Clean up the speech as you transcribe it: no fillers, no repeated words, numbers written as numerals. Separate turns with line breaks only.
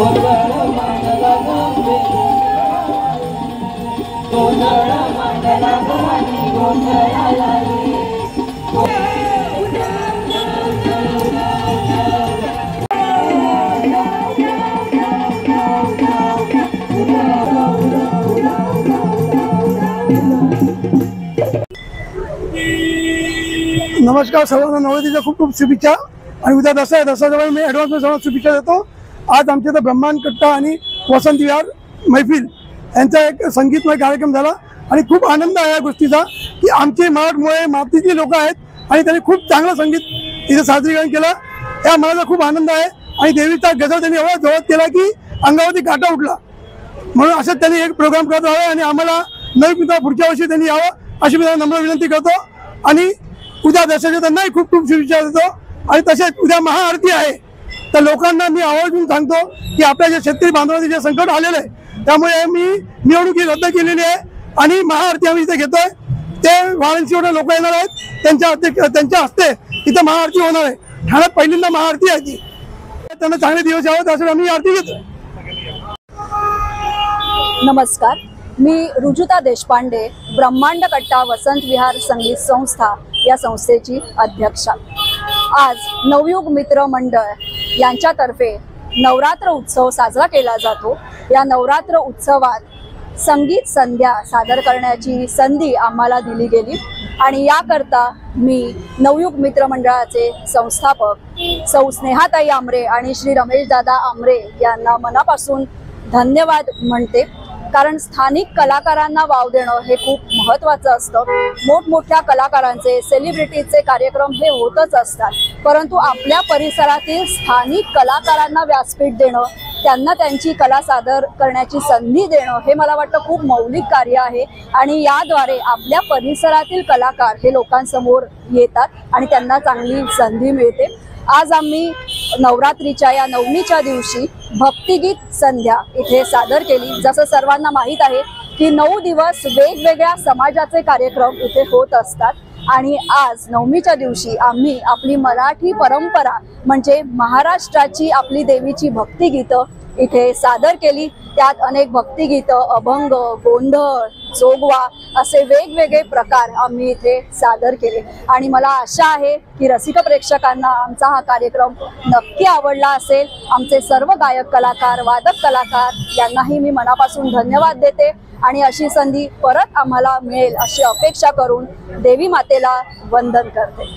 नमस्कार सर्वांना नवरात्रीच्या खूप खूप शुभेच्छा आणि उद्या दसरा आहे। दसऱ्याच्या मी ॲडव्हान्समध्ये सर्वांना शुभेच्छा देतो। आज आमच्या इथं ब्रह्मांड कट्टा आणि वसंत विहार मैफिल यांचा एक संगीतमय कार्यक्रम झाला आणि खूप आनंद आहे या गोष्टीचा की आमचे मराठमोळे मातीचे लोक आहेत आणि त्यांनी खूप चांगलं संगीत इथे सादरीकरण केलं। या मनाचा खूप आनंद आहे आणि देवीचा गजर त्यांनी एवढा जोरात केला की अंगावरती काटा उठला। म्हणून असं त्यांनी एक प्रोग्राम करत राहावा आणि आम्हाला नवीन मित्र पुढच्या वर्षी त्यांनी यावं अशी मी नम्र विनंती करतो। आणि उद्या दसऱ्याच्या त्यांनाही खूप खूप शुभेच्छा देतो। आणि तसेच उद्या महाआरती आहे तर लोकांना मी आवर्जून सांगतो की आपल्या जे शेतकरी बांधवांचे जे संकट आलेलं आहे त्यामुळे मी निवडणुकी रद्द केलेली आहे आणि महाआरती आम्ही इथे घेतोय। ते वाराणसीवरून लोक येणार आहेत, त्यांच्या हस्ते इथं महाआरती होणार आहे। ठाण्यात पहिल्यांदा महाआरती आहे ती, त्यांना चांगले दिवस यावे त्यासाठी आम्ही आरती घेतोय।
नमस्कार, मी रुजुता देशपांडे, ब्रह्मांड कट्टा वसंत विहार संगीत संस्था या संस्थेची अध्यक्षा। आज नवयुग मित्र मंडळ यांच्यातर्फे नवरात्र उत्सव साजरा केला जातो। या नवरात्र उत्सवात संगीत संध्या सादर करण्याची संधी आम्हाला दिली गेली आणि याकरता मी नवयुग मित्र मंडळाचे संस्थापक सौ स्नेहाताई आमरे आणि श्री रमेश दादा आमरे यांना मनापासून धन्यवाद म्हणते। कारण स्थानिक कलाकारांना वाव देणं हे खूप महत्त्वाचं असतं। मोठमोठ्या कलाकारांचे सेलिब्रिटीचे कार्यक्रम हे होतच असतात, परंतु आपल्या परिसरातील स्थानिक कलाकारांना व्यासपीठ देणं, त्यांना त्यांची कला सादर करण्याची संधी देणं हे मला वाटतं खूप मौलिक कार्य आहे आणि याद्वारे आपल्या परिसरातील कलाकार हे लोकांसमोर येतात आणि त्यांना चांगली संधी मिळते। आज आम्ही नवरात्रीच्या या नवमीच्या दिवशी भक्तिगीत संध्या इथे सादर केली। जसं सर्वांना माहीत आहे की 9 दिवस वेगवेगळ्या समाजाचे कार्यक्रम इथे होत असतात आणि आज नवमीच्या दिवशी आम्ही आपली मराठी परंपरा म्हणजे महाराष्ट्राची आपली देवीची भक्तिगीतं इथे सादर केली। त्यात अनेक भक्तिगीतं, अभंग, गोंधळ, जोगवा असे वेगवेगळे प्रकार आम्ही इथे सादर केले आणि मला आशा आहे की रसिक प्रेक्षकांना आमचा हा कार्यक्रम नक्की आवडला असेल। आमचे सर्व गायक कलाकार, वादक कलाकार यांनाही मी मनापासून धन्यवाद देते आणि अशी संधी परत आम्हाला मिळेल अशी अपेक्षा करून देवी मातेला वंदन करते।